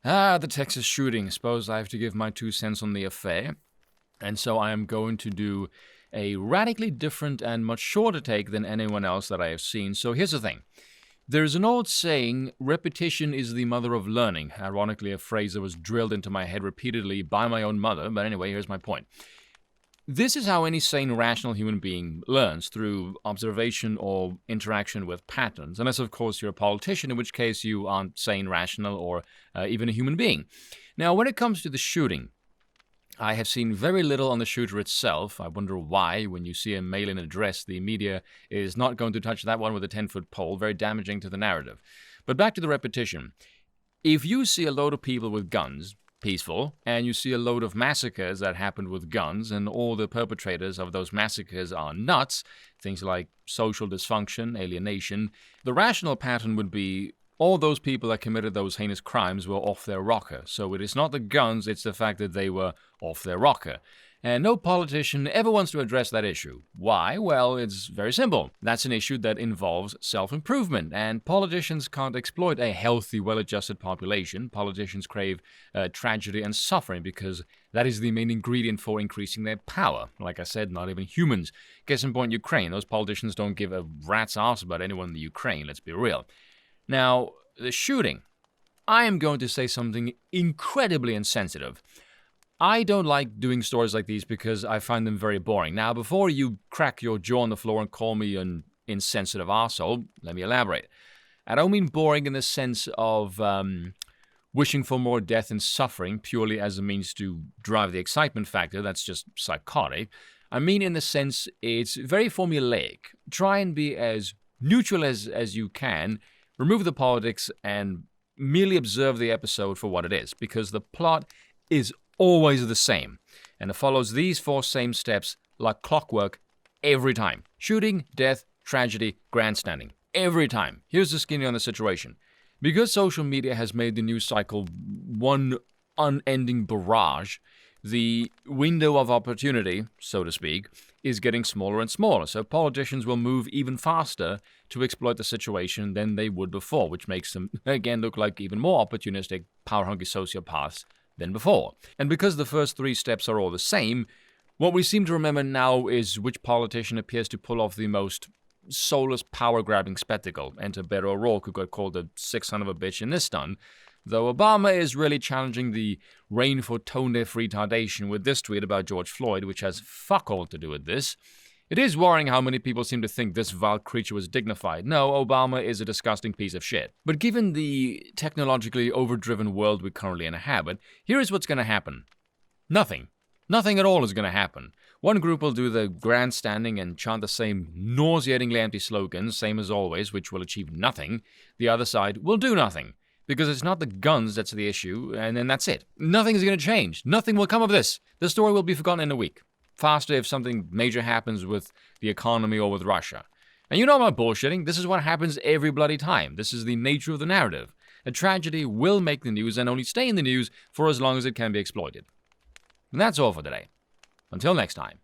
The Texas shooting. Suppose I have to give my 2 cents on the affair. And so I am going to do a radically different and much shorter take than anyone else that I have seen. So here's the thing. There's an old saying, repetition is the mother of learning. Ironically, a phrase that was drilled into my head repeatedly by my own mother. But anyway, here's my point. This is how any sane, rational human being learns, through observation or interaction with patterns. Unless, of course, you're a politician, in which case you aren't sane, rational, or even a human being. Now, when it comes to the shooting, I have seen very little on the shooter itself. I wonder why. When you see a male in a dress, the media is not going to touch that one with a 10-foot pole. Very damaging to the narrative. But back to the repetition. If you see a load of people with guns, peaceful, and you see a load of massacres that happened with guns, and all the perpetrators of those massacres are nuts, things like social dysfunction, alienation, the rational pattern would be all those people that committed those heinous crimes were off their rocker. So it is not the guns, it's the fact that they were off their rocker. And no politician ever wants to address that issue. Why? Well, it's very simple. That's an issue that involves self-improvement, and politicians can't exploit a healthy, well-adjusted population. Politicians crave tragedy and suffering because that is the main ingredient for increasing their power. Like I said, not even humans. Case in point, Ukraine. Those politicians don't give a rat's ass about anyone in the Ukraine, let's be real. Now, the shooting. I am going to say something incredibly insensitive. I don't like doing stories like these because I find them very boring. Now, before you crack your jaw on the floor and call me an insensitive arsehole, let me elaborate. I don't mean boring in the sense of wishing for more death and suffering purely as a means to drive the excitement factor. That's just psychotic. I mean in the sense it's very formulaic. Try and be as neutral as you can. Remove the politics and merely observe the episode for what it is, because the plot is always the same, and it follows these 4 same steps like clockwork every time. Shooting, death, tragedy, grandstanding. Every time. Here's the skinny on the situation. Because social media has made the news cycle one unending barrage, the window of opportunity, so to speak, is getting smaller and smaller. So politicians will move even faster to exploit the situation than they would before, which makes them, again, look like even more opportunistic, power-hungry sociopaths than before. And because the first 3 steps are all the same, what we seem to remember now is which politician appears to pull off the most soulless, power-grabbing spectacle. Enter Beto O'Rourke, who got called a sick son of a bitch in this stun, though Obama is really challenging the reign for tone-deaf retardation with this tweet about George Floyd, which has fuck all to do with this. It is worrying how many people seem to think this vile creature was dignified. No, Obama is a disgusting piece of shit. But given the technologically overdriven world we currently inhabit, here is what's going to happen. Nothing. Nothing at all is going to happen. One group will do the grandstanding and chant the same nauseatingly empty slogans, same as always, which will achieve nothing. The other side will do nothing. Because it's not the guns that's the issue, and then that's it. Nothing is going to change. Nothing will come of this. The story will be forgotten in a week. Faster if something major happens with the economy or with Russia. And you know I'm not bullshitting. This is what happens every bloody time. This is the nature of the narrative. A tragedy will make the news and only stay in the news for as long as it can be exploited. And that's all for today. Until next time.